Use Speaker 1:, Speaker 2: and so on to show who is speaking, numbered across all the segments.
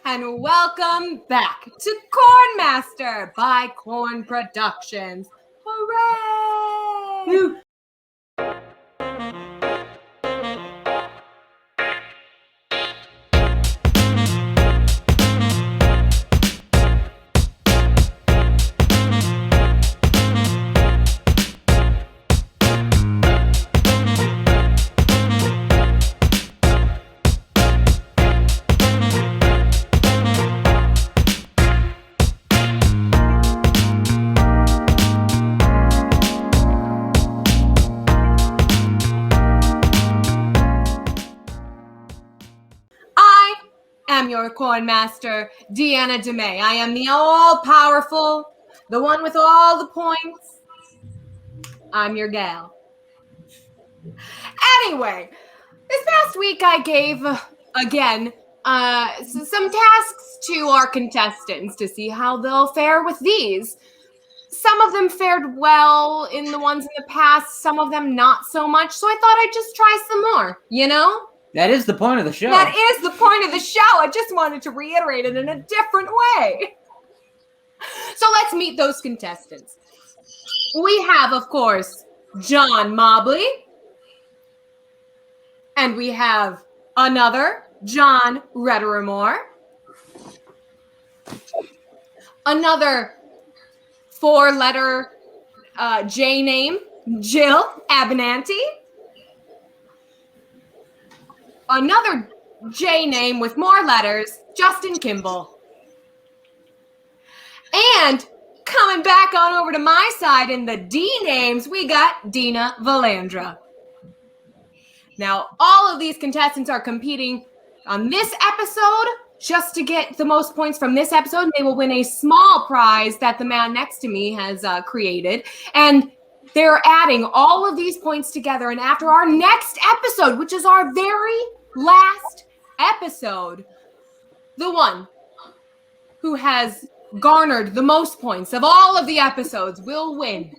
Speaker 1: and welcome back to Cornmaster by Corn Productions. Hooray!
Speaker 2: Woo.
Speaker 1: Your Cornmaster, Deanna DeMay. I am the all-powerful, the one with all the points. I'm your gal. Anyway, this past week I gave, again, some tasks to our contestants to see how they'll fare with these. Some of them fared well in the ones in the past, some of them not so much, so I thought I'd just try some more, you know?
Speaker 2: That is the point of the show.
Speaker 1: That is the point of the show. I just wanted to reiterate it in a different way. So let's meet those contestants. We have, of course, John Mobley. And we have another John Retterer-Moore. Another four-letter J name, Jill Abbinanti. Another J name with more letters, Justin Kimball. And coming back on over to my side in the D names, we got Deana Velandra. Now, all of these contestants are competing on this episode just to get the most points from this episode. They will win a small prize that the man next to me has created. And they're adding all of these points together. And after our next episode, which is our very last episode, the one who has garnered the most points of all of the episodes will win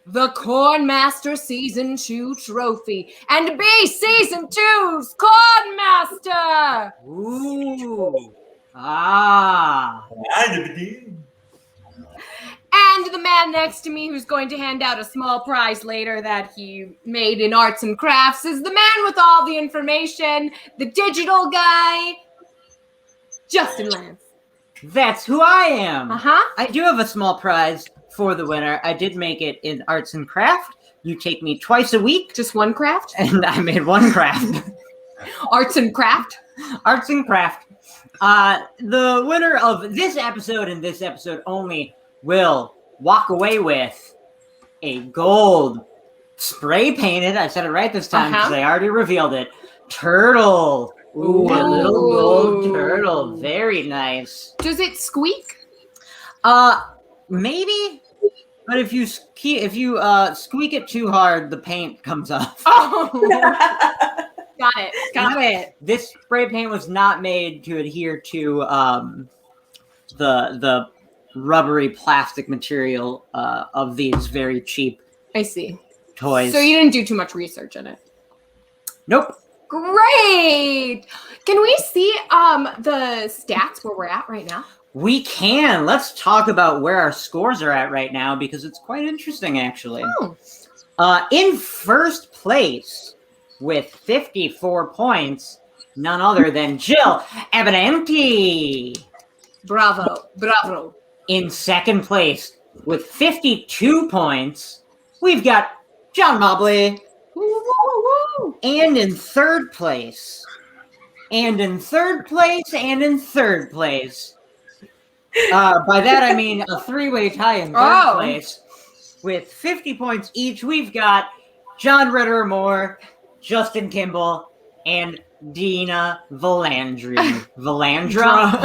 Speaker 1: the Cornmaster Season 2 trophy and be Season 2's Cornmaster!
Speaker 2: Ooh. Ah.
Speaker 1: And the man next to me who's going to hand out a small prize later that he made in arts and crafts is the man with all the information, the digital guy, Justin Lance.
Speaker 2: That's who I am.
Speaker 1: Uh-huh.
Speaker 2: I do have a small prize for the winner. I did make it in arts and craft. You take me twice a week.
Speaker 1: Just one craft?
Speaker 2: And I made one craft.
Speaker 1: Arts and craft?
Speaker 2: Arts and craft. The winner of this episode and this episode only will walk away with a gold spray painted, I said it right this time because I already revealed it, turtle. Ooh, a little gold turtle. Very nice.
Speaker 1: Does it squeak?
Speaker 2: Maybe. But if you squeak it too hard, the paint comes off.
Speaker 1: Oh. Got it.
Speaker 2: This spray paint was not made to adhere to the rubbery plastic material of these very cheap toys.
Speaker 1: So you didn't do too much research in it?
Speaker 2: Nope.
Speaker 1: Great! Can we see the stats where we're at right now?
Speaker 2: We can. Let's talk about where our scores are at right now because it's quite interesting, actually.
Speaker 1: Oh.
Speaker 2: In first place with 54 points, none other than Jill Abbinanti.
Speaker 1: Bravo.
Speaker 2: In second place with 52 points, we've got John Mobley.
Speaker 1: Woo.
Speaker 2: And in third place. By that I mean a three-way tie in third place. With 50 points each, we've got John Retterer-Moore, Justin Kimball, and Deana Velandra. Velandra.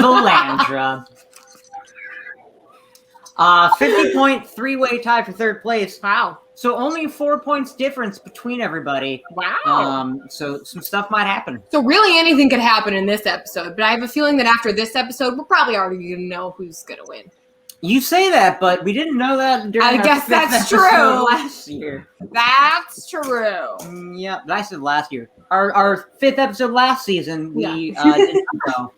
Speaker 2: 50-point three-way tie for third place.
Speaker 1: Wow.
Speaker 2: So only 4 points difference between everybody.
Speaker 1: Wow.
Speaker 2: So some stuff might happen.
Speaker 1: So really anything could happen in this episode, but I have a feeling that after this episode, we're probably already going to know who's going to win.
Speaker 2: You say that, but we didn't know that during
Speaker 1: I guess that's true.
Speaker 2: Last year.
Speaker 1: That's true.
Speaker 2: Yeah, but I said last year. Our fifth episode last season, we didn't know.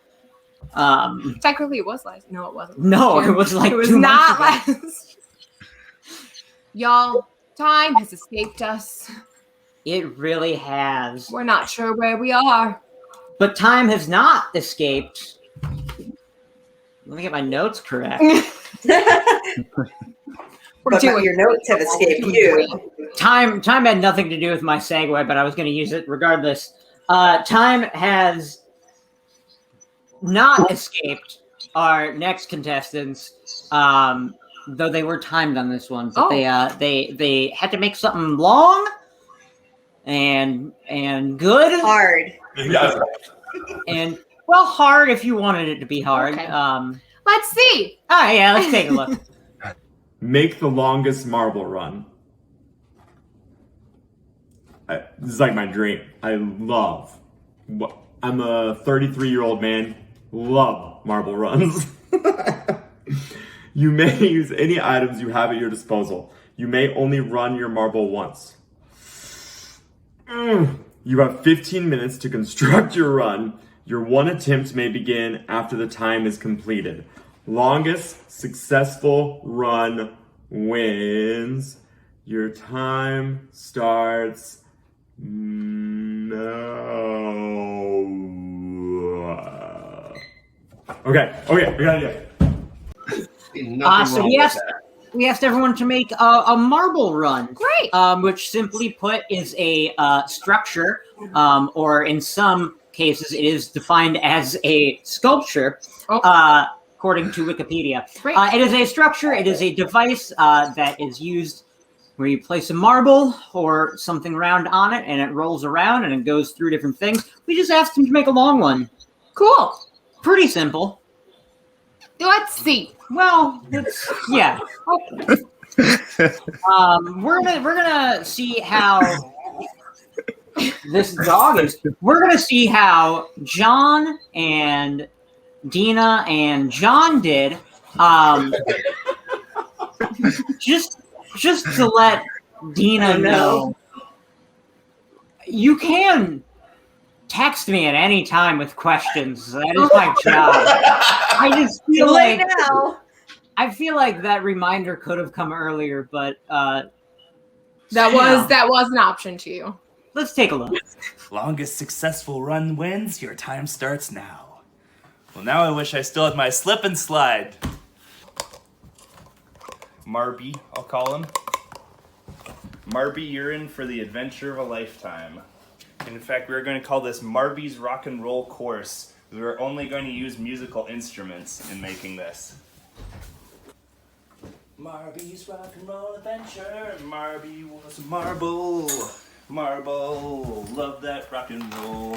Speaker 1: Technically, it was last. No, it wasn't.
Speaker 2: No, it was like
Speaker 1: it was
Speaker 2: 2
Speaker 1: not
Speaker 2: months ago.
Speaker 1: last. Y'all, time has escaped us.
Speaker 2: It really has.
Speaker 1: We're not sure where we are.
Speaker 2: But time has not escaped. Let me get my notes correct.
Speaker 3: But your notes have escaped you.
Speaker 2: Time had nothing to do with my segue, but I was going to use it regardless. Time has not escaped our next contestants, though they were timed on this one. But they had to make something long and good,
Speaker 3: hard,
Speaker 2: and well, hard if you wanted it to be hard.
Speaker 1: Okay. Let's see.
Speaker 2: Oh yeah, let's take a look.
Speaker 4: Make the longest marble run. This is like my dream. I'm a 33-year-old man. Love marble runs. You may use any items you have at your disposal. You may only run your marble once. You have 15 minutes to construct your run. Your one attempt may begin after the time is completed. Longest successful run wins. Your time starts now. Okay, we got it.
Speaker 2: So we asked everyone to make a marble run.
Speaker 1: Great.
Speaker 2: Which simply put is a structure, or in some cases it is defined as a sculpture, according to Wikipedia.
Speaker 1: Great.
Speaker 2: It is a structure, it is a device that is used where you place a marble or something round on it and it rolls around and it goes through different things. We just asked him to make a long one.
Speaker 1: Cool.
Speaker 2: Pretty simple.
Speaker 1: Let's see.
Speaker 2: Well, it's yeah. We're gonna see how this dog is. We're gonna see how John and Deana and John did. Just to let Deana know, you can text me at any time with questions. That is my job. I just feel like
Speaker 3: now.
Speaker 2: I feel like that reminder could have come earlier, but
Speaker 1: that was an option to you.
Speaker 2: Let's take a look.
Speaker 5: Longest successful run wins. Your time starts now. Well, now I wish I still had my slip and slide. Marby, I'll call him. Marby, you're in for the adventure of a lifetime. In fact, we're going to call this Marby's Rock and Roll Course. We're only going to use musical instruments in making this. Marby's Rock and Roll Adventure. Marby was a marble. Marble loved that rock and roll.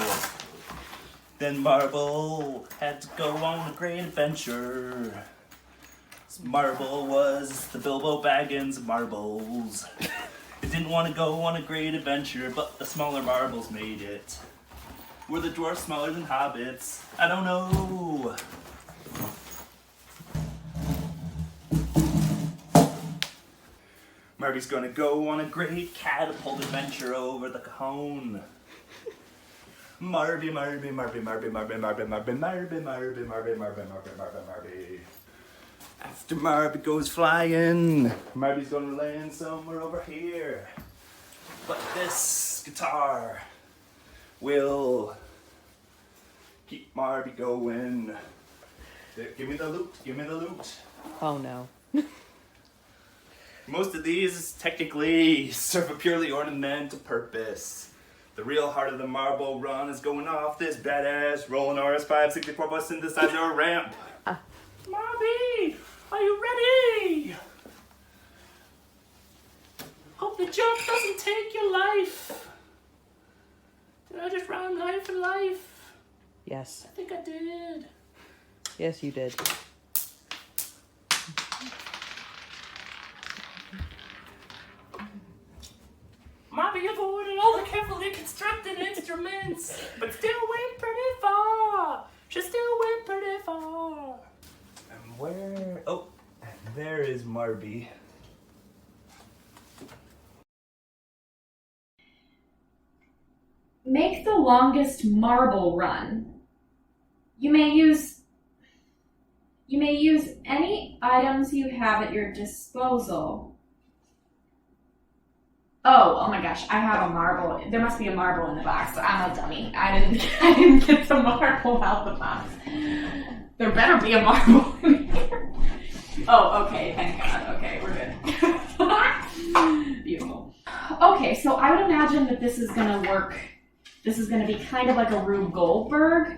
Speaker 5: Then Marble had to go on a great adventure. Marble was the Bilbo Baggins of marbles. It didn't want to go on a great adventure, but the smaller marbles made it. Were the dwarfs smaller than hobbits? I don't know. Marby's gonna go on a great catapult adventure over the Cajon. Marby. After Marby goes flying, Marby's gonna land somewhere over here. But this guitar will keep Marby going. Give me the loot.
Speaker 6: Oh no.
Speaker 5: Most of these technically serve a purely ornamental purpose. The real heart of the marble run is going off this badass rolling RS5 64 bus synthesizer ramp. Marby, are you ready? Hope the jump doesn't take your life. Did I just rhyme life and life?
Speaker 6: Yes.
Speaker 5: I think I did.
Speaker 6: Yes, you did.
Speaker 5: Marby avoided all the carefully constructed instruments, but still went pretty far. She still went pretty far. And where? Oh, there is Marby.
Speaker 7: Make the longest marble run. You may use You may use any items you have at your disposal. Oh my gosh, I have a marble. There must be a marble in the box. I'm a dummy. I didn't get the marble out the box. There better be a marble in here. Oh, okay, thank God. Okay, we're good. Beautiful. Okay, so I would imagine that this is gonna work. This is gonna be kind of like a Rube Goldberg,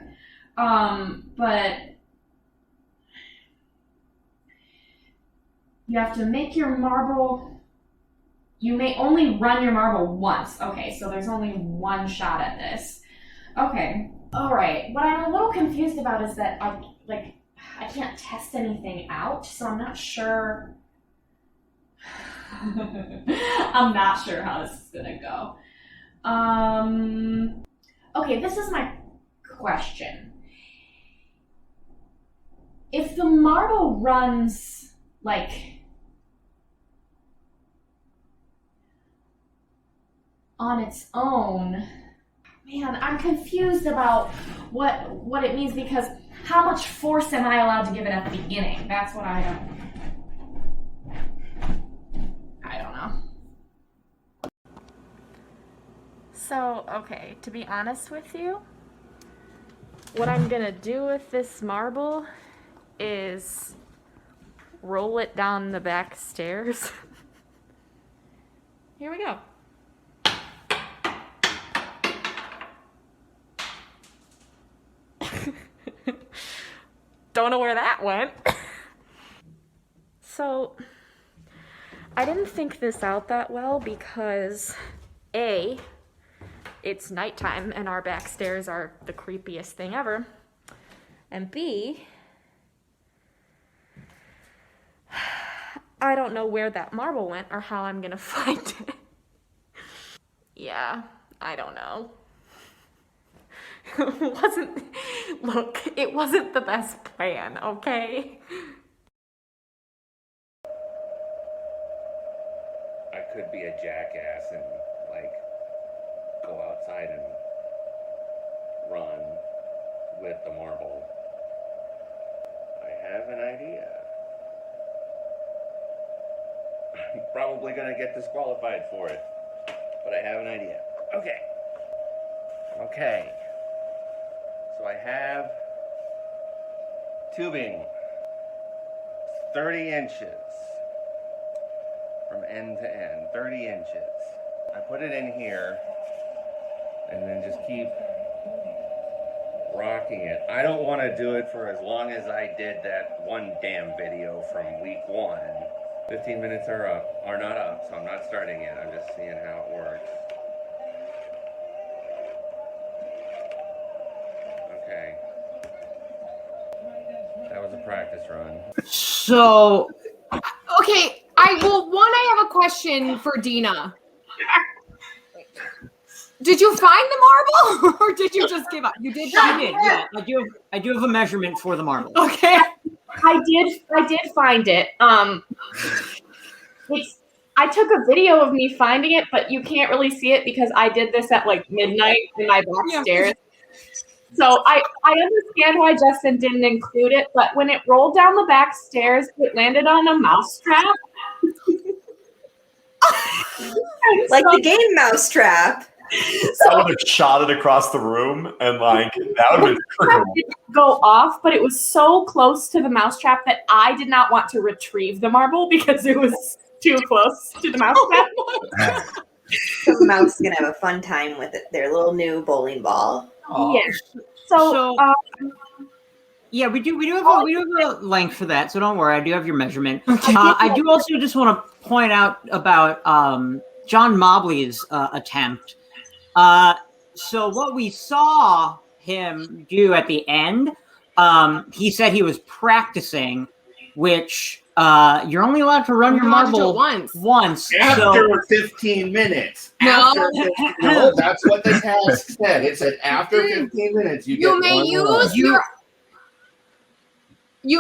Speaker 7: but you have to make your marble. You may only run your marble once. Okay, so there's only one shot at this. Okay, all right. What I'm a little confused about is that I can't test anything out, so I'm not sure. I'm not sure how this is gonna go. Okay, this is my question. If the marble runs like on its own, man, I'm confused about what it means, because how much force am I allowed to give it at the beginning? That's what I don't know.
Speaker 8: So, okay, to be honest with you, what I'm gonna do with this marble is roll it down the back stairs. Here we go. Don't know where that went. So, I didn't think this out that well because A, it's nighttime and our back stairs are the creepiest thing ever. And B, I don't know where that marble went or how I'm gonna find it. Yeah, I don't know. It wasn't the best plan, okay?
Speaker 5: I could be a jackass and, like, go outside and run with the marble. I have an idea. I'm probably gonna get disqualified for it, but I have an idea. Okay. So I have tubing, 30 inches from end to end, 30 inches. I put it in here and then just keep rocking it. I don't want to do it for as long as I did that one damn video from week 1. 15 minutes are not up, so I'm not starting it. I'm just seeing how it works. Okay. That was a practice run.
Speaker 2: So,
Speaker 1: Okay, I have a question for Deana. Did you find the marble, or did you just give up? You did.
Speaker 2: yeah, I do have a measurement for the marble.
Speaker 1: Okay.
Speaker 7: I did find it. I took a video of me finding it, but you can't really see it because I did this at like midnight in my back stairs. So I understand why Justin didn't include it, but when it rolled down the back stairs, it landed on a mousetrap.
Speaker 3: Like the game Mousetrap.
Speaker 4: I would have shot it across the room and like that would have been true.
Speaker 7: Didn't go off, but it was so close to the mousetrap that I did not want to retrieve the marble because it was too close to the mousetrap.
Speaker 3: So the mouse is gonna have a fun time with it. Their little new bowling ball.
Speaker 7: Yes. So
Speaker 2: yeah, we do have a length for that, so don't worry. I do have your measurement. I do also just want to point out about John Mobley's attempt. So what we saw him do at the end, he said he was practicing, which you're only allowed to run your marble once.
Speaker 5: After 15 minutes.
Speaker 1: No.
Speaker 5: No, that's what the task said. It said after 15 minutes
Speaker 1: You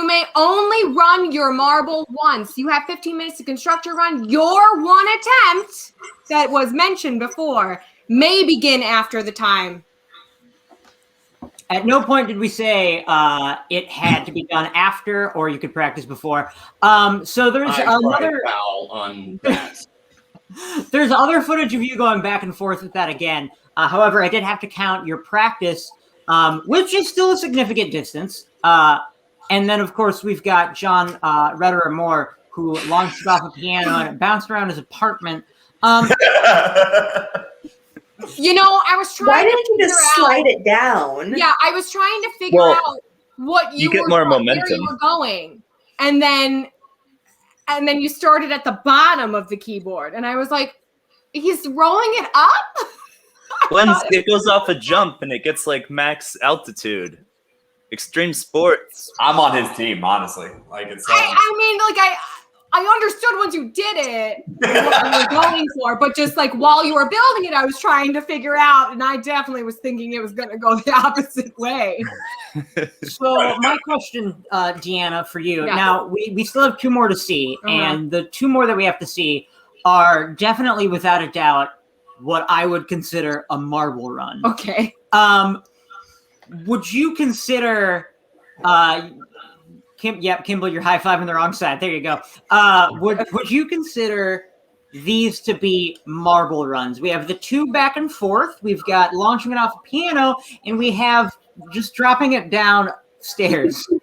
Speaker 1: may only run your marble once. You have 15 minutes to construct your run. Your one attempt that was mentioned before may begin after the time.
Speaker 2: At no point did we say it had to be done after, or you could practice before. So there's another
Speaker 9: foul on that.
Speaker 2: There's other footage of you going back and forth with that again. However, I did have to count your practice, which is still a significant distance. And then, of course, we've got John Retterer-Moore, who launched off a piano and it bounced around his apartment.
Speaker 1: You know, I was trying.
Speaker 3: Why
Speaker 1: to
Speaker 3: didn't you just slide it down?
Speaker 1: Yeah, I was trying to figure out what you
Speaker 5: get
Speaker 1: were
Speaker 5: more
Speaker 1: where
Speaker 5: momentum.
Speaker 1: you were going, and then you started at the bottom of the keyboard, and I was like, he's rolling it up.
Speaker 5: It goes off a jump and it gets like max altitude. Extreme sports.
Speaker 9: I'm on his team, honestly. Like it's.
Speaker 1: I mean, like I understood once you did it what you were going for, but just like while you were building it, I was trying to figure out, and I definitely was thinking it was going to go the opposite way.
Speaker 2: So my question, Deanna, for you.
Speaker 1: Yeah.
Speaker 2: Now, we still have 2 more to see, and the 2 more that we have to see are definitely, without a doubt, what I would consider a marble run.
Speaker 1: Okay.
Speaker 2: Would you consider... Kimball, you're high-fiving the wrong side. There you go. Would you consider these to be marble runs? We have the 2 back and forth. We've got launching it off a piano, and we have just dropping it down stairs.
Speaker 1: So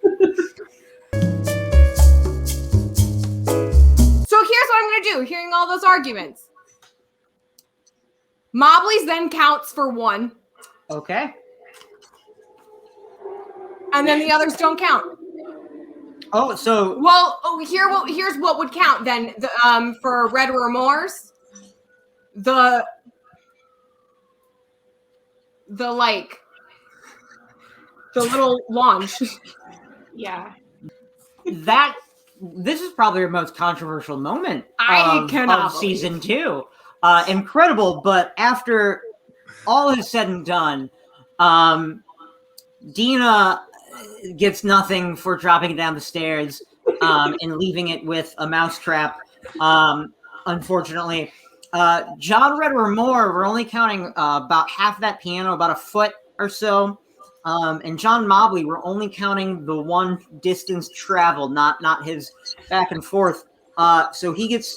Speaker 1: here's what I'm going to do, hearing all those arguments. Mobley's then counts for 1.
Speaker 2: Okay.
Speaker 1: And then the others don't count.
Speaker 2: Oh, so...
Speaker 1: Well, here's what would count then. For Retterer-Moore's, the little launch.
Speaker 7: Yeah.
Speaker 2: This is probably your most controversial moment
Speaker 1: cannot
Speaker 2: of season 2. Incredible, but after all is said and done, Deana gets nothing for dropping it down the stairs and leaving it with a mousetrap. Unfortunately, John Retterer-Moore, we're only counting about half that piano, about a foot or so. And John Mobley, we're only counting the 1 distance traveled, not his back and forth. So he gets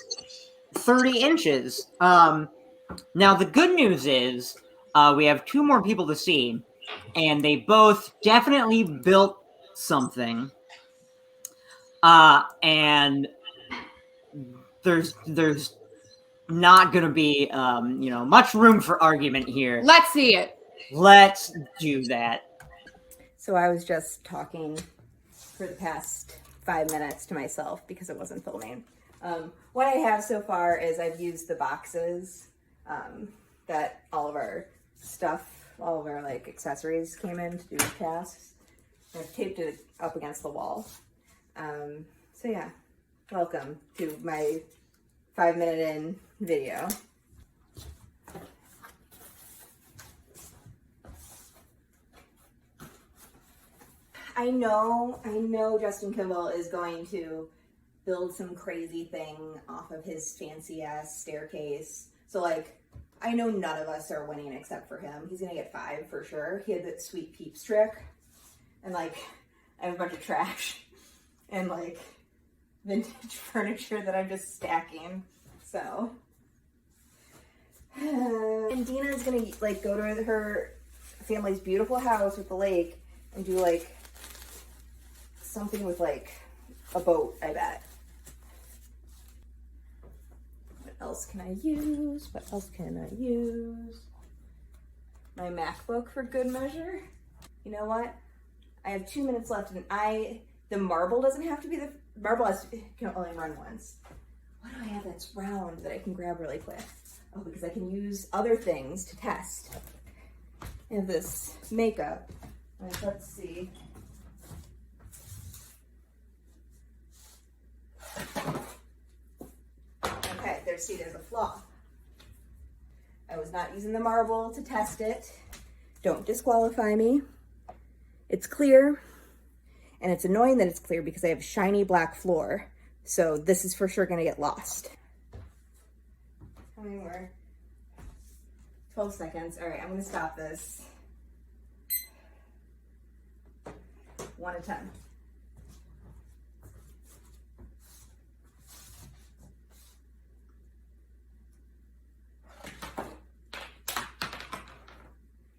Speaker 2: 30 inches. Now, the good news is we have 2 more people to see, and they both definitely built something. And there's not going to be, much room for argument here.
Speaker 1: Let's see it.
Speaker 2: Let's do that.
Speaker 3: So I was just talking for the past 5 minutes to myself because it wasn't filming. What I have so far is I've used the boxes that all of our stuff, all of our like accessories came in to do tasks. I've taped it up against the wall. So yeah, welcome to my 5-minute in video. I know Justin Kimball is going to build some crazy thing off of his fancy ass staircase. So like, I know none of us are winning except for him. He's gonna get 5 for sure. He had that sweet peeps trick. And like, I have a bunch of trash and like vintage furniture that I'm just stacking. So. And Deana's gonna like go to her family's beautiful house with the lake and do like something with like a boat, I bet. What else can I use? What else can I use? My MacBook for good measure. You know what? I have 2 minutes left and the marble doesn't have to be the marble can only run once. What do I have that's round that I can grab really quick? Oh, because I can use other things to test. I have this makeup. Let's see. Okay, there's a flaw. I was not using the marble to test it. Don't disqualify me. It's clear, and it's annoying that it's clear because I have shiny black floor. So this is for sure gonna get lost. How many more? 12 seconds. All right, I'm gonna stop this. 1 attempt.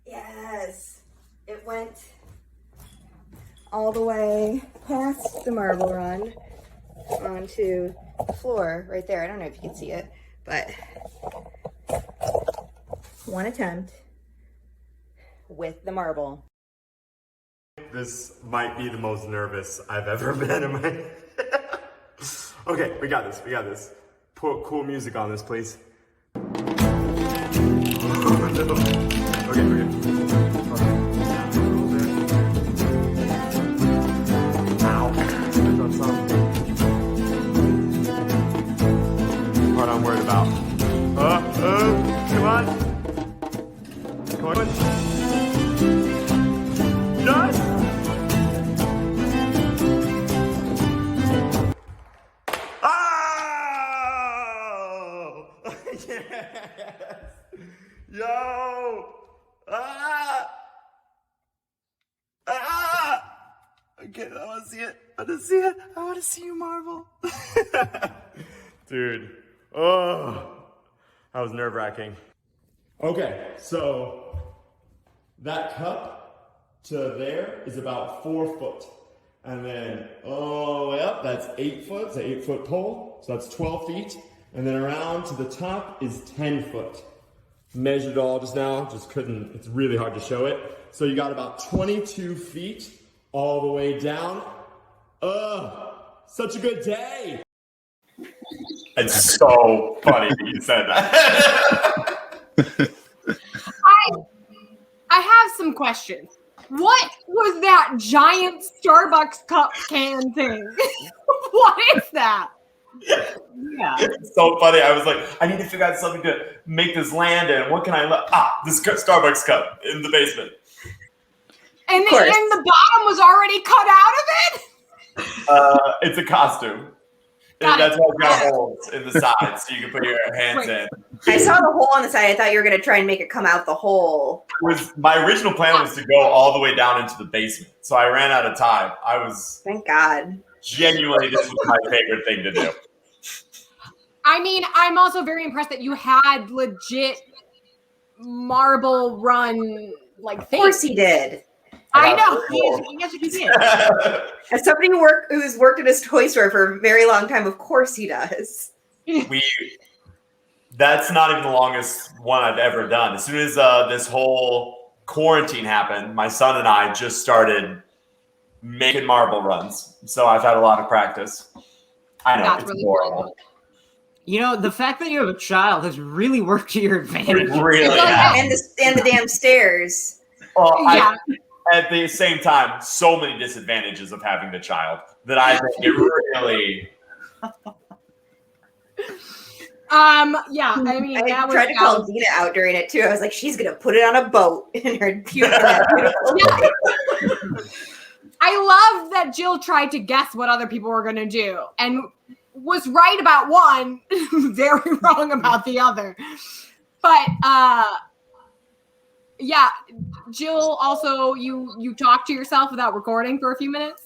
Speaker 3: Yes, it went all the way past the marble run onto the floor right there. I don't know if you can see it, but 1 attempt with the marble.
Speaker 4: This might be the most nervous I've ever been in my... Okay, we got this, we got this. Put cool music on this, please. Okay, okay. Ow. That's what I'm worried about. Come on. Come on. Done. Oh! Yes! Yo! Ah! Ah! Okay, I want to see it. I want to see it. I want to see you marble. Dude. Oh. That was nerve-wracking. Okay, so that cup to there is about 4 foot. And then all the way up, that's 8 foot. It's an 8-foot pole. So that's 12 feet. And then around to the top is 10 foot. Measured all just now, just couldn't, it's really hard to show it. So you got about 22 feet all the way down. Such a good day.
Speaker 9: It's so funny that you said that.
Speaker 1: I have some questions. What was that giant Starbucks cup can thing? What is that?
Speaker 2: Yeah.
Speaker 9: It's so funny. I was like, I need to figure out something to make this land in. What can I this Starbucks cup in the basement.
Speaker 1: And the bottom was already cut out of it?
Speaker 9: It's a costume. That's why it's got holes in the sides so you can put your hands in.
Speaker 3: I saw the hole on the side. I thought you were going to try and make it come out the hole.
Speaker 9: My original plan was to go all the way down into the basement. So I ran out of time.
Speaker 3: Thank God.
Speaker 9: Genuinely, this was my favorite thing to do.
Speaker 1: I mean, I'm also very impressed that you had legit marble run like things.
Speaker 3: Of course he did.
Speaker 1: I know. Yes, you did.
Speaker 3: As somebody who's worked at his toy store for a very long time, of course he does.
Speaker 9: That's not even the longest one I've ever done. As soon as this whole quarantine happened, my son and I just started making marble runs. So I've had a lot of practice. I know,
Speaker 1: That's
Speaker 9: it's
Speaker 1: really
Speaker 9: horrible.
Speaker 1: cool.
Speaker 2: You know, the fact that you have a child has really worked to your advantage.
Speaker 9: Really, yeah.
Speaker 3: And the damn stairs.
Speaker 9: Well,
Speaker 1: Yeah.
Speaker 9: at the same time, so many disadvantages of having the child that I think it really...
Speaker 1: Yeah, I mean,
Speaker 3: I
Speaker 1: that
Speaker 3: tried to call Deana out during it too. I was like, she's gonna put it on a boat in her beautiful.
Speaker 1: I love that Jill tried to guess what other people were gonna do and was right about one, very wrong about the other. But yeah, Jill, also you talked to yourself without recording for a few minutes.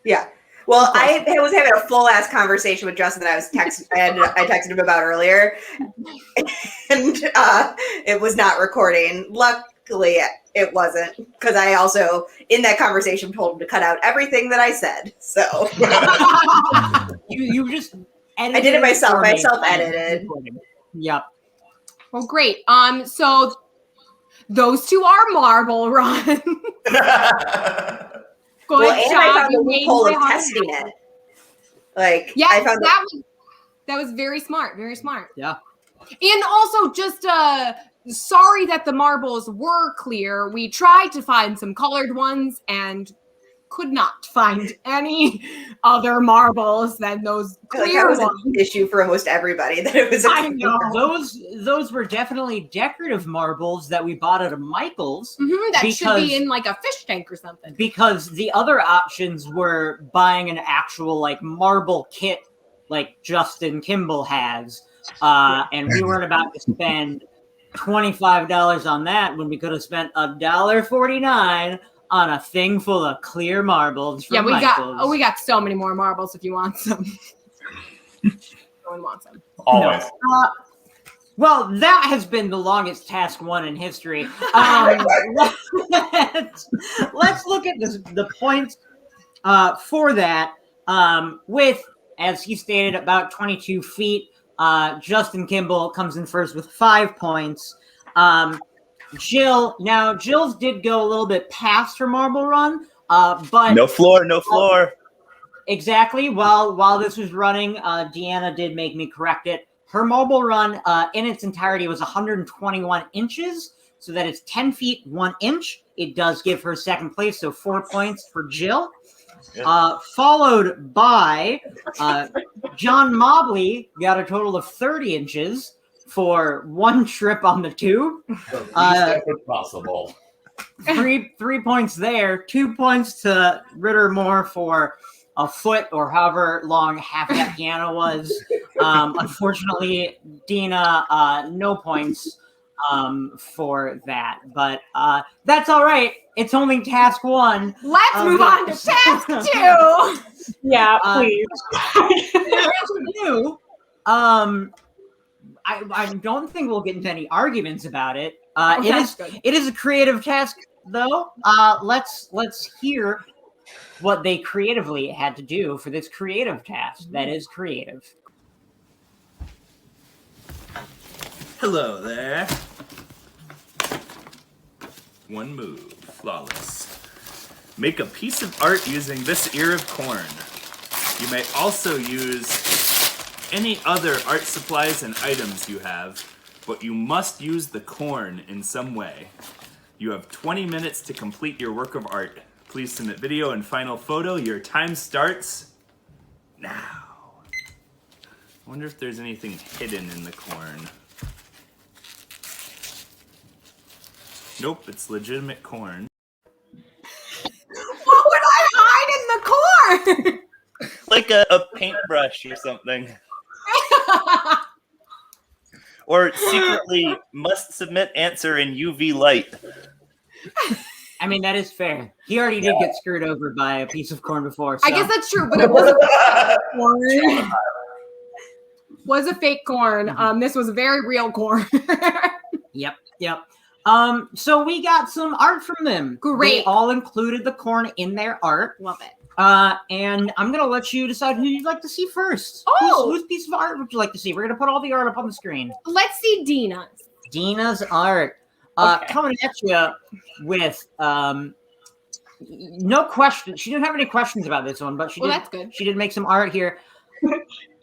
Speaker 3: Yeah. Well, I was having a full ass conversation with Justin that I texted him about earlier, and it was not recording. Luckily, it wasn't, because I also in that conversation told him to cut out everything that I said. So
Speaker 2: you just edited
Speaker 3: I did it myself.
Speaker 2: for me.
Speaker 3: I self-edited.
Speaker 2: Yep.
Speaker 1: Well, great. So those two are marble run. Good
Speaker 3: Well, and
Speaker 1: job.
Speaker 3: I found
Speaker 1: You
Speaker 3: the
Speaker 1: made
Speaker 3: loophole of
Speaker 1: my heart
Speaker 3: testing
Speaker 1: happy.
Speaker 3: it. Like,
Speaker 1: Yeah,
Speaker 3: I found
Speaker 1: that was very smart. Very smart.
Speaker 2: Yeah.
Speaker 1: And also, just sorry that the marbles were clear. We tried to find some colored ones and could not find any other marbles than those
Speaker 3: that
Speaker 1: clear
Speaker 3: was
Speaker 1: ones.
Speaker 3: an issue for almost everybody. That it was.
Speaker 1: I know.
Speaker 2: Those were definitely decorative marbles that we bought at a Michael's.
Speaker 1: That should be
Speaker 2: because-
Speaker 1: in like a fish tank or something.
Speaker 2: Because the other options were buying an actual like marble kit like Justin Kimball has. And we weren't about to spend $25 on that when we could have spent $1.49 on a thing full of clear marbles.
Speaker 1: Yeah,
Speaker 2: from
Speaker 1: we
Speaker 2: Michael's.
Speaker 1: got so many more marbles if you want some. No one wants them.
Speaker 9: Always.
Speaker 2: Well, that has been the longest task one in history. Let's look at the points for that. With, as he stated, about 22 feet. Justin Kimball comes in first with 5 points. Jill's did go a little bit past her marble run, but
Speaker 5: No floor.
Speaker 2: exactly. While this was running, Deanna did make me correct it. Her marble run in its entirety was 121 inches, so that is 10 feet 1 inch. It does give her second place, so 4 points for Jill. Followed by John Mobley, got a total of 30 inches for 1 trip on the tube.
Speaker 9: If possible.
Speaker 2: 3 points there. 2 points to Retterer-Moore for a foot or however long half that piano was. Unfortunately, Deana, no points for that. But that's all right. It's only task 1.
Speaker 1: Let's move on to task 2.
Speaker 7: Yeah, please.
Speaker 2: I don't think we'll get into any arguments about it.
Speaker 1: That's good.
Speaker 2: It is a creative task, though. Let's hear what they creatively had to do for this creative task. That is creative.
Speaker 5: Hello there. 1 move, flawless. Make a piece of art using this ear of corn. You may also use any other art supplies and items you have, but you must use the corn in some way. You have 20 minutes to complete your work of art. Please submit video and final photo. Your time starts now. I wonder if there's anything hidden in the corn. Nope, it's legitimate corn.
Speaker 1: What would I hide in the corn?
Speaker 5: Like a paintbrush or something. Or secretly must submit answer in UV light.
Speaker 2: I mean, that is fair. He already did get screwed over by a piece of corn before. So.
Speaker 1: I guess that's true, but it was a corn. Was a fake corn. This was a very real corn.
Speaker 2: Yep. So we got some art from them.
Speaker 1: Great.
Speaker 2: They all included the corn in their art.
Speaker 1: Love it.
Speaker 2: And I'm going to let you decide who you'd like to see first.
Speaker 1: Oh!
Speaker 2: Whose piece of art would you like to see? We're going to put all the art up on the screen.
Speaker 1: Let's see Deana's.
Speaker 2: Deana's art.
Speaker 1: Okay.
Speaker 2: Coming at you with no question. She didn't have any questions about this one, but
Speaker 1: that's good.
Speaker 2: She did make some art here.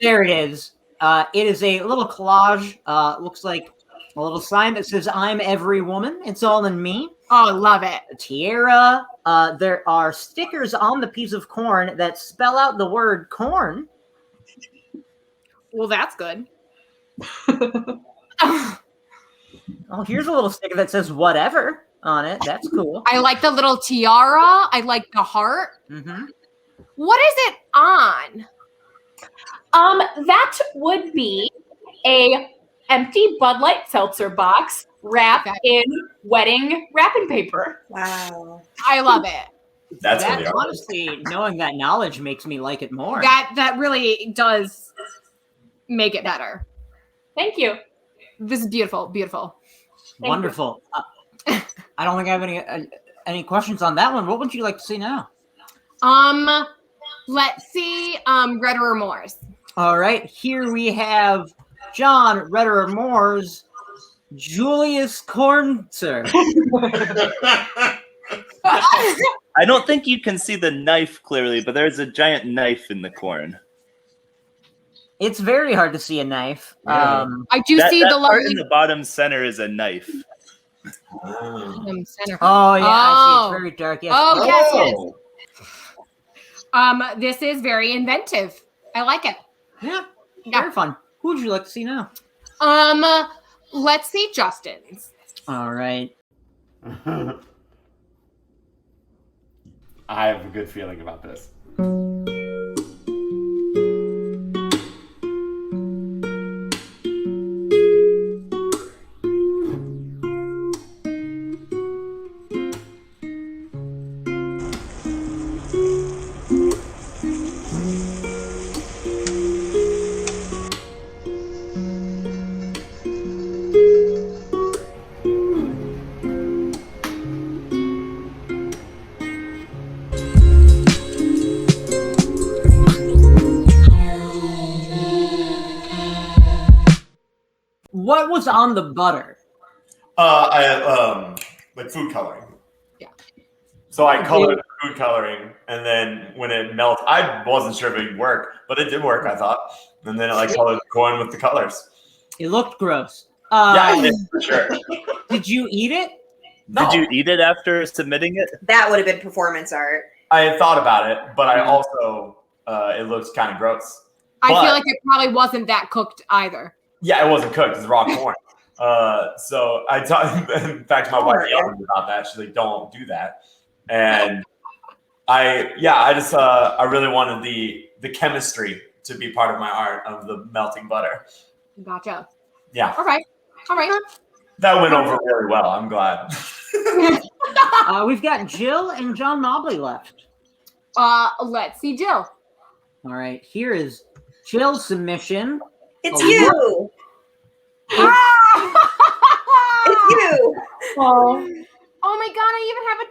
Speaker 2: There it is. It is a little collage. Looks like a little sign that says, "I'm every woman. It's all in me."
Speaker 1: Oh, love it.
Speaker 2: A tiara. There are stickers on the piece of corn that spell out the word corn.
Speaker 1: Well, that's good.
Speaker 2: Oh, here's a little sticker that says whatever on it. That's cool.
Speaker 1: I like the little tiara. I like the heart.
Speaker 2: Mm-hmm.
Speaker 1: What is it on?
Speaker 7: That would be a empty Bud Light seltzer box wrapped in wedding wrapping paper.
Speaker 3: Wow.
Speaker 1: I love it.
Speaker 9: That's
Speaker 2: that,
Speaker 9: really
Speaker 2: honestly, knowing that knowledge makes me like it more.
Speaker 1: That really does make it better.
Speaker 7: Thank you.
Speaker 1: This is beautiful. Beautiful.
Speaker 2: Wonderful. I don't think I have any questions on that one. What would you like to see now?
Speaker 1: Let's see Retterer-Moore's.
Speaker 2: All right, here we have John Retterer-Moore's Julius Cornser.
Speaker 5: I don't think you can see the knife clearly, but there's a giant knife in the corn.
Speaker 2: It's very hard to see a knife.
Speaker 5: Yeah.
Speaker 1: I do see
Speaker 5: that
Speaker 1: the
Speaker 5: part
Speaker 1: lovely
Speaker 5: in the bottom center is a knife.
Speaker 1: center.
Speaker 2: Oh yeah, I see. It's
Speaker 1: Oh.
Speaker 2: very dark. Yes.
Speaker 1: Oh, yes. This is very inventive. I like it.
Speaker 2: Yeah, very fun. Who would you like to see now?
Speaker 1: Let's see Justin's.
Speaker 2: All right.
Speaker 9: I have a good feeling about this.
Speaker 2: What was on the butter?
Speaker 9: Like food coloring.
Speaker 1: Yeah.
Speaker 9: So I colored food coloring, and then when it melted, I wasn't sure if it would work, but it did work, I thought. And then I colored the corn with the colors.
Speaker 2: It looked gross.
Speaker 9: Yeah, it did, for sure.
Speaker 2: Did you eat it?
Speaker 9: No.
Speaker 5: Did you eat it after submitting it?
Speaker 3: That would have been performance art.
Speaker 9: I had thought about it, but I also, it looked kind of gross.
Speaker 1: I feel like it probably wasn't that cooked either.
Speaker 9: Yeah, it wasn't cooked. It's raw corn. So I talked, in fact, my wife yelled at me about that. She's like, don't do that. And I really wanted the chemistry to be part of my art of the melting butter.
Speaker 1: Gotcha.
Speaker 9: Yeah.
Speaker 1: All right.
Speaker 9: That went over really well. I'm glad.
Speaker 2: We've got Jill and John Mobley left.
Speaker 1: Let's see Jill.
Speaker 2: All right, here is Jill's submission.
Speaker 3: It's you. It's you.
Speaker 1: Oh my god, I even have a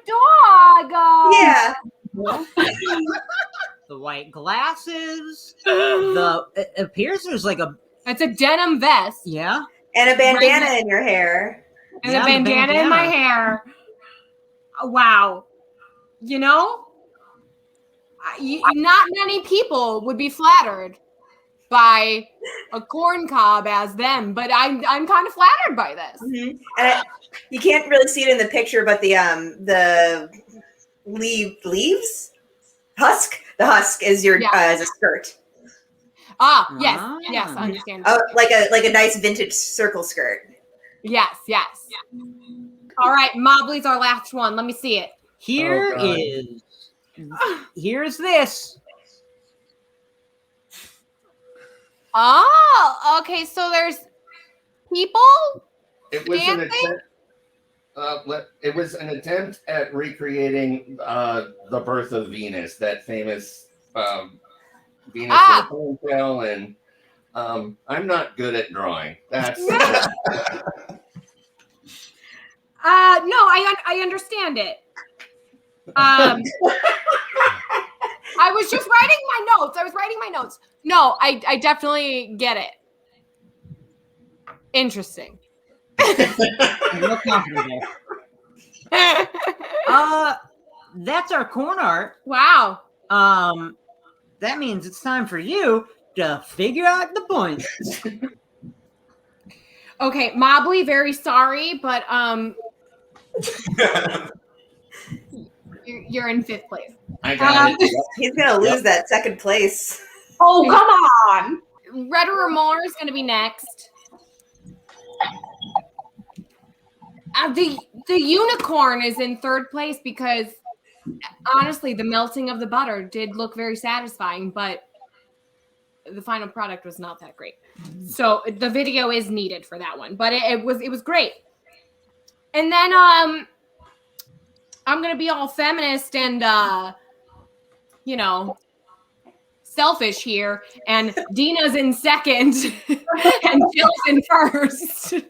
Speaker 1: dog.
Speaker 3: Yeah.
Speaker 2: The white glasses. It appears there's like a.
Speaker 1: It's a denim vest.
Speaker 2: Yeah.
Speaker 3: And a bandana in your hair.
Speaker 1: And a bandana in my hair. Wow. You know, not many people would be flattered by a corn cob as them, but I'm kind of flattered by this.
Speaker 3: Mm-hmm. And you can't really see it in the picture, but the leaves husk. The husk is your is a skirt.
Speaker 1: Yes, I understand.
Speaker 3: Oh, like a nice vintage circle skirt.
Speaker 1: Yes. All right, Mobley's our last one. Let me see it.
Speaker 2: Here's this.
Speaker 1: Oh, okay. So there's people.
Speaker 10: It was an attempt. It was an attempt at recreating the birth of Venus, that famous Venus in the ponytail, and I'm not good at drawing. That's
Speaker 1: no, I understand it. I was just writing my notes. No, I definitely get it. Interesting.
Speaker 2: No confidence there. That's our corn art.
Speaker 1: Wow.
Speaker 2: That means it's time for you to figure out the points.
Speaker 1: Okay, Mobley, very sorry, but you're in 5th place.
Speaker 10: I got it.
Speaker 3: He's gonna lose that 2nd place.
Speaker 7: Oh, come on.
Speaker 1: Retterer-Moore is going to be next. The unicorn is in 3rd place because honestly, the melting of the butter did look very satisfying, but the final product was not that great. So the video is needed for that one, but it was great. And then I'm gonna be all feminist and selfish here, and Deana's in 2nd and Jill's in 1st.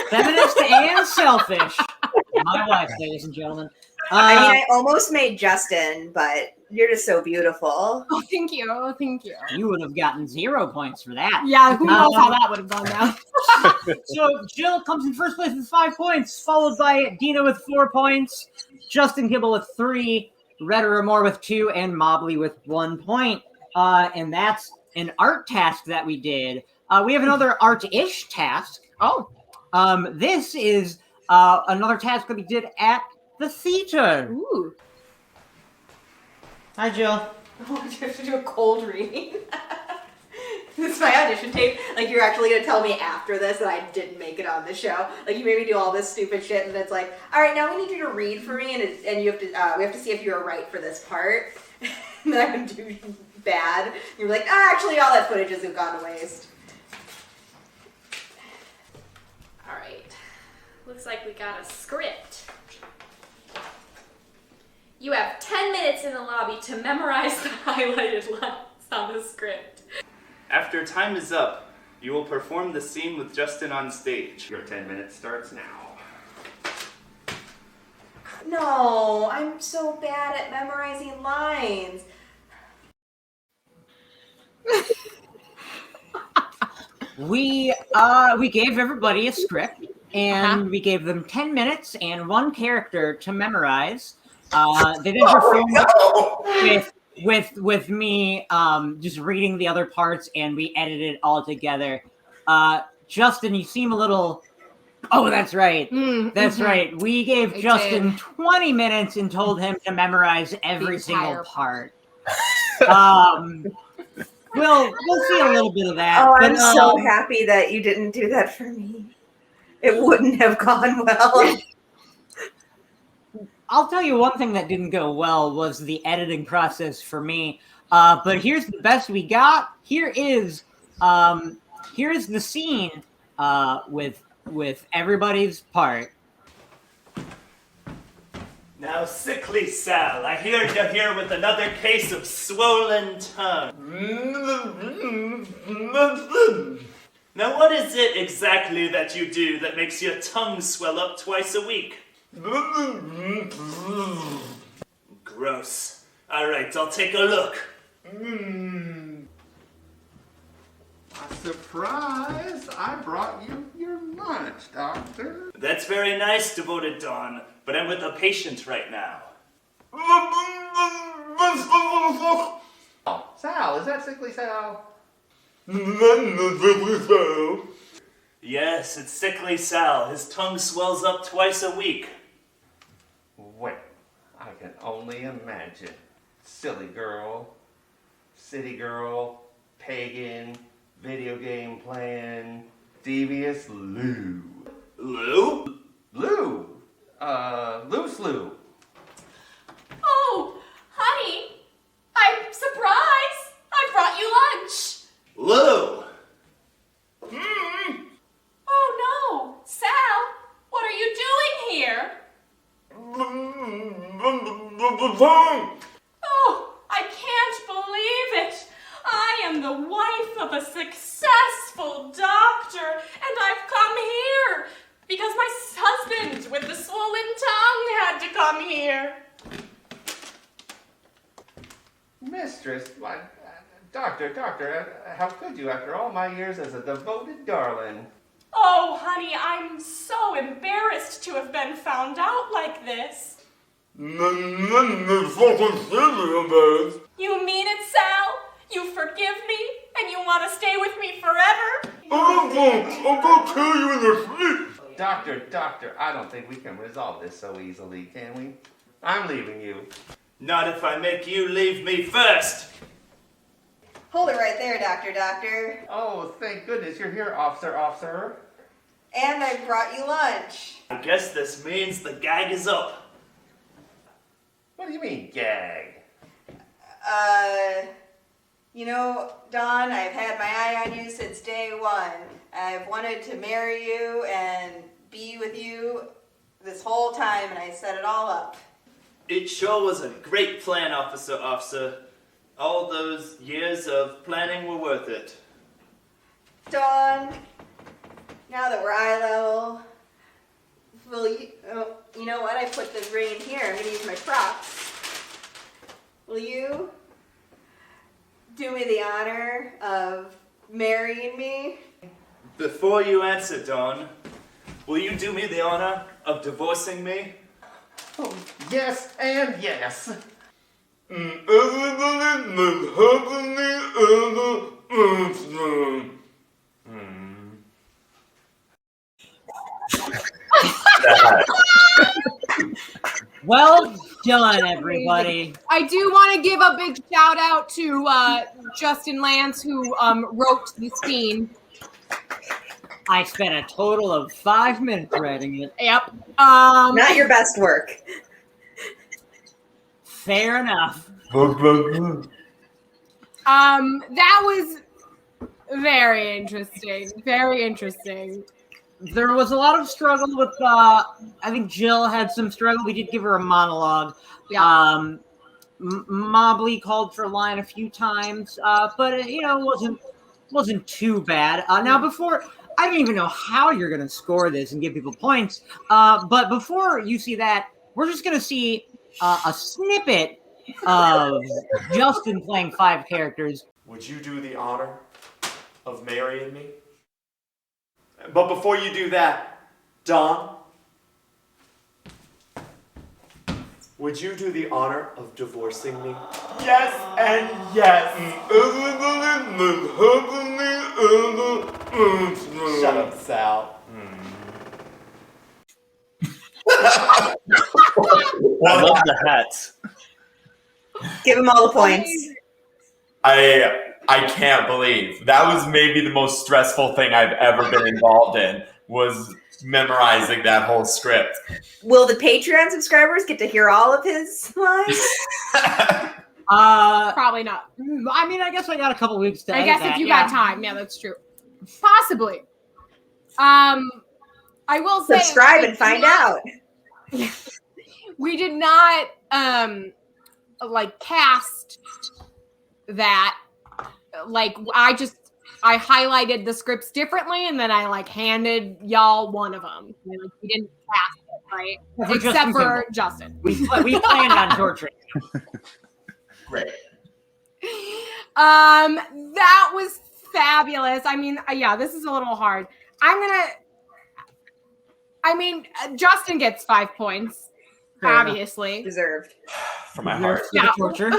Speaker 2: Feminist and selfish. My wife, ladies and gentlemen.
Speaker 3: I almost made Justin, but you're just so beautiful.
Speaker 1: Oh, thank you.
Speaker 2: You would have gotten 0 points for that.
Speaker 1: Yeah, who knows how that would have gone down.
Speaker 2: So Jill comes in 1st place with 5 points, followed by Deana with 4 points, Justin Kimball with 3, Retterer-Moore with 2, and Mobley with 1 point. And that's an art task that we did. We have another art-ish task.
Speaker 1: Oh.
Speaker 2: This is another task that we did at the theater.
Speaker 1: Ooh.
Speaker 2: Hi, Jill.
Speaker 3: Oh, you have to do a cold reading. This is my audition tape. Like, you're actually going to tell me after this that I didn't make it on the show. Like, you made me do all this stupid shit, and it's like, all right, now we need you to read for me, and you have to, we have to see if you're right for this part. And then I'm doing bad. You're like, actually, all that footage has gone to waste.
Speaker 8: All right. Looks like we got a script. You have 10 minutes in the lobby to memorize the highlighted lines on the script.
Speaker 5: After time is up, you will perform the scene with Justin on stage.
Speaker 10: Your 10 minutes starts now.
Speaker 3: No, I'm so bad at memorizing lines.
Speaker 2: we gave everybody a script, and we gave them 10 minutes and one character to memorize. They then performed with me just reading the other parts, and we edited it all together. Justin, you seem a little... Oh, that's right. That's right. We gave Justin 20 minutes and told him to memorize every single part. We'll see a little bit of that.
Speaker 3: Oh,
Speaker 2: but,
Speaker 3: I'm so happy that you didn't do that for me. It wouldn't have gone well.
Speaker 2: I'll tell you one thing that didn't go well was the editing process for me. But here's the best we got. Here's the scene with everybody's part.
Speaker 5: Now, sickly Sal, I hear you're here with another case of swollen tongue. Now, what is it exactly that you do that makes your tongue swell up twice a week? Gross. All right, I'll take a look.
Speaker 10: A surprise! I brought you your lunch, Doctor.
Speaker 5: That's very nice, devoted Dawn, but I'm with a patient right now.
Speaker 10: Sal, is that sickly Sal?
Speaker 5: Yes, it's sickly Sal. His tongue swells up twice a week.
Speaker 10: Wait, I can only imagine. Silly girl, city girl, pagan, video game playing, devious Lou.
Speaker 5: Lou?
Speaker 10: Lou! Loose Lou.
Speaker 7: Oh, honey, I'm surprised. I brought you lunch.
Speaker 5: Lou!
Speaker 7: Oh no, Sal, what are you doing here? Oh, I can't believe it. I am the wife of a successful doctor, and I've come here because my husband with the swollen tongue had to come here.
Speaker 10: Mistress, why, doctor, how could you after all my years as a devoted darling?
Speaker 7: Oh, honey, I'm so embarrassed to have been found out like this. You mean it, Sal? You forgive me, and you want to stay with me forever?
Speaker 10: I'll kill you in your sleep. Doctor, I don't think we can resolve this so easily, can we? I'm leaving you.
Speaker 5: Not if I make you leave me first.
Speaker 3: Hold it right there, Doctor.
Speaker 10: Oh, thank goodness you're here, officer.
Speaker 3: And I brought you lunch.
Speaker 5: I guess this means the gag is up.
Speaker 10: What do you mean, gag?
Speaker 3: You know, Dawn, I've had my eye on you since day one. I've wanted to marry you and be with you this whole time, and I set it all up.
Speaker 5: It sure was a great plan, officer. All those years of planning were worth it.
Speaker 3: Dawn, now that we're eye level, will you... Oh, you know what? I put the ring in here. I'm going to use my props. Will you do me the honor of marrying me?
Speaker 5: Before you answer, Dawn, will you do me the honor of divorcing me?
Speaker 10: Oh, yes and yes.
Speaker 2: Well done, everybody.
Speaker 1: I do want to give a big shout out to Justin Lance, who wrote the scene.
Speaker 2: I spent a total of 5 minutes writing it.
Speaker 1: Yep.
Speaker 3: Not your best work.
Speaker 2: Fair enough.
Speaker 1: That was very interesting. Very interesting.
Speaker 2: There was a lot of struggle with, I think Jill had some struggle. We did give her a monologue.
Speaker 1: Yeah.
Speaker 2: Mobley called for a line a few times, but it wasn't too bad. Now, before, I don't even know how you're going to score this and give people points, but before you see that, we're just going to see a snippet of Justin playing 5 characters.
Speaker 9: Would you do the honor of marrying me? But before you do that, Dawn, would you do the honor of divorcing me? Yes and yes. Shut up, Sal.
Speaker 5: I love the hats.
Speaker 3: Give him all the points.
Speaker 9: I can't believe that was maybe the most stressful thing I've ever been involved in, was memorizing that whole script.
Speaker 3: Will the Patreon subscribers get to hear all of his lines?
Speaker 1: Probably not.
Speaker 2: I mean, I guess I got a couple weeks to
Speaker 1: I
Speaker 2: edit
Speaker 1: guess
Speaker 2: that,
Speaker 1: if you
Speaker 2: yeah.
Speaker 1: got time, yeah, that's true. Possibly. I will say
Speaker 3: Subscribe and find out.
Speaker 1: We did not cast that. Like I highlighted the scripts differently, and then I handed y'all one of them. We didn't cast it, right? Except for Justin.
Speaker 2: We planned on torturing him.
Speaker 9: Great.
Speaker 1: That was fabulous. I mean, yeah, this is a little hard. Justin gets 5 points, obviously.
Speaker 3: Deserved.
Speaker 9: For my heart.
Speaker 1: Yeah.
Speaker 2: Torture.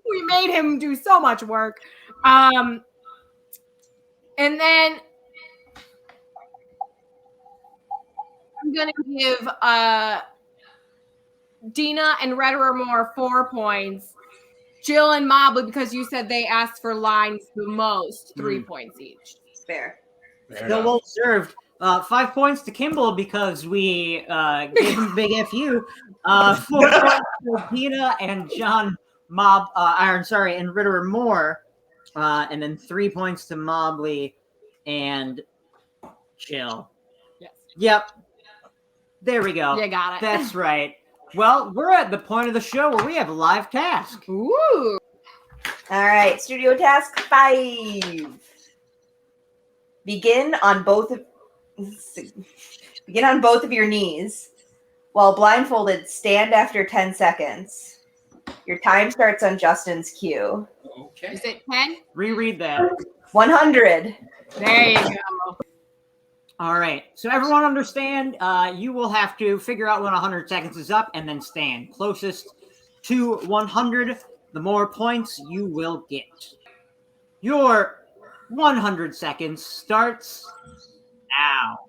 Speaker 1: We made him do so much work. And then I'm going to give Deana and Retterer-Moore 4 points. Jill and Mobley, because you said they asked for lines the most, 3 points each.
Speaker 3: Fair.
Speaker 2: Still well served. 5 points to Kimball because we gave him a big FU. 4 points to Deana and John and Retterer-Moore. And then 3 points to Mobley and Jill.
Speaker 1: Yes.
Speaker 2: Yep. There we go.
Speaker 1: You got it.
Speaker 2: That's right. Well, we're at the point of the show where we have a live task.
Speaker 1: Ooh.
Speaker 3: All right, studio task 5. Begin on both of your knees. While blindfolded, stand after 10 seconds. Your time starts on Justin's cue.
Speaker 10: Okay.
Speaker 1: Is it 10?
Speaker 2: Reread that.
Speaker 3: 100.
Speaker 1: There you go.
Speaker 2: All right. So everyone understand, you will have to figure out when 100 seconds is up and then stand. Closest to 100, the more points you will get. Your 100 seconds starts now.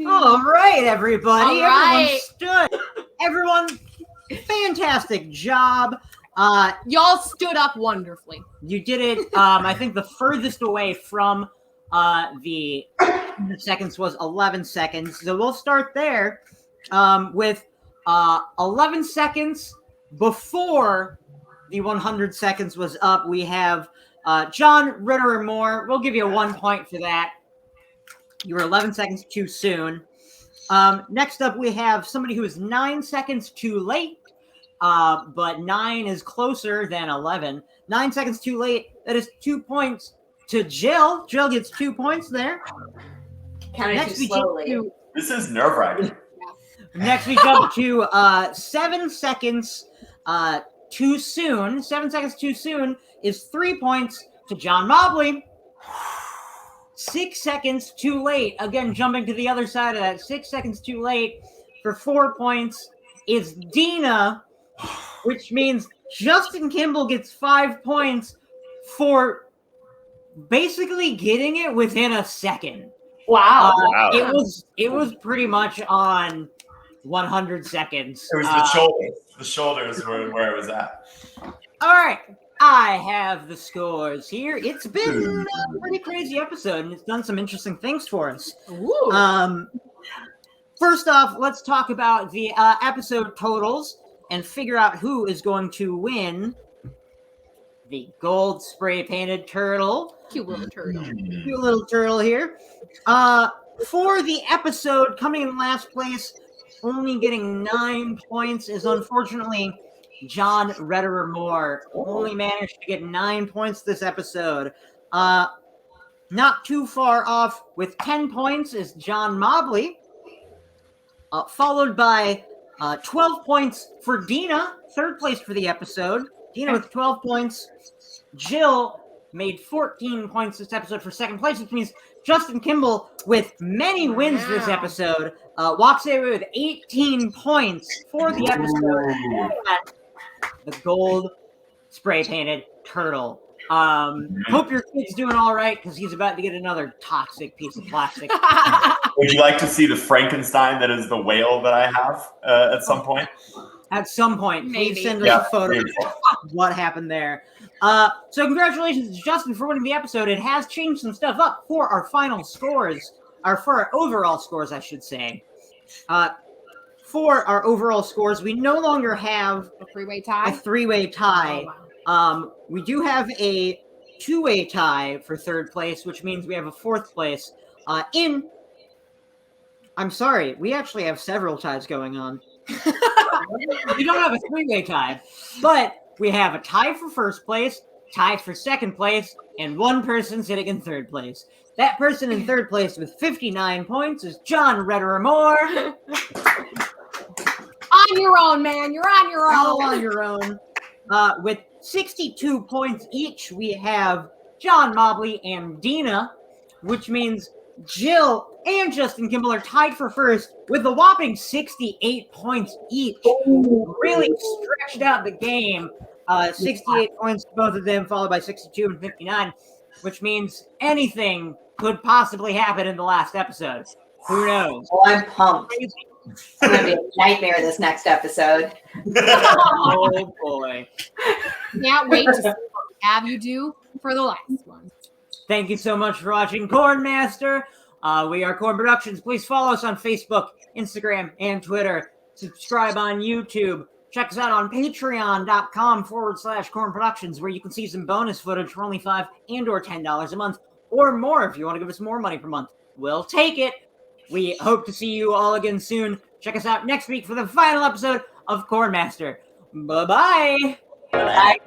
Speaker 2: All right, everybody.
Speaker 1: All right.
Speaker 2: Everyone stood. Everyone, fantastic job.
Speaker 1: Y'all stood up wonderfully.
Speaker 2: You did it. I think the furthest away from the 100 seconds was 11 seconds. So we'll start there with 11 seconds before the 100 seconds was up. We have John Retterer-Moore. We'll give you 1 point for that. You were 11 seconds too soon. Next up, we have somebody who is 9 seconds too late, but 9 is closer than 11. 9 seconds too late. That is 2 points to Jill. Jill gets 2 points there.
Speaker 3: Counted too slowly.
Speaker 9: This is nerve-wracking.
Speaker 2: Next, we jump to 7 seconds too soon. 7 seconds too soon is 3 points to John Mobley. 6 seconds too late. Again, jumping to the other side of that. 6 seconds too late for 4 points is Deana, which means Justin Kimball gets 5 points for basically getting it within a second.
Speaker 7: Wow.
Speaker 5: Wow.
Speaker 2: It was pretty much on 100 seconds.
Speaker 9: It was the shoulders. The shoulders were where it was at.
Speaker 2: All right. I have the scores here. It's been a pretty crazy episode, and it's done some interesting things for us.
Speaker 1: Ooh.
Speaker 2: First off, let's talk about the episode totals and figure out who is going to win the gold spray-painted turtle.
Speaker 1: Cute little turtle.
Speaker 2: Cute little turtle here. For the episode, coming in last place, only getting 9 points is unfortunately John Retterer-Moore. Only managed to get 9 points this episode. Not too far off with 10 points is John Mobley, followed by 12 points for Deana, third place for the episode. Deana with 12 points. Jill made 14 points this episode for second place, which means Justin Kimball, with many wins this episode, walks away with 18 points for the episode. The gold spray-painted turtle. Hope your kid's doing all right, because he's about to get another toxic piece of plastic.
Speaker 9: Would you like to see the Frankenstein that is the whale that I have at some point?
Speaker 2: At some point,
Speaker 1: Maybe.
Speaker 2: please send us a photo of what happened there. So congratulations to Justin for winning the episode. It has changed some stuff up for our final scores, or for our overall scores, I should say. For our overall scores, we no longer have
Speaker 1: A three-way tie?
Speaker 2: a three-way tie.
Speaker 1: Oh, wow.
Speaker 2: We do have a two-way tie for third place, which means we have a fourth place. I'm sorry, we actually have several ties going on. We don't have a three-way tie, but we have a tie for first place, tie for second place, and one person sitting in third place. That person in third place with 59 points is John Retterer-Moore.
Speaker 1: On your own, man. You're on your own.
Speaker 2: All on your own. With 62 points each, we have John Mobley and Deana, which means Jill and Justin Kimball are tied for first with a whopping 68 points each. Really stretched out the game. 68 points, both of them, followed by 62 and 59, which means anything could possibly happen in the last episode. Who knows?
Speaker 3: Oh, I'm pumped. It's going to be a nightmare this next episode.
Speaker 2: Oh, boy.
Speaker 1: Can't wait to see what we have you do for the last one.
Speaker 2: Thank you so much for watching Cornmaster. We are Corn Productions. Please follow us on Facebook, Instagram, and Twitter. Subscribe on YouTube. Check us out on patreon.com/Corn Productions, where you can see some bonus footage for only $5 and or $10 a month, or more if you want to give us more money per month. We'll take it. We hope to see you all again soon. Check us out next week for the final episode of Cornmaster. Bye-bye.
Speaker 3: Bye.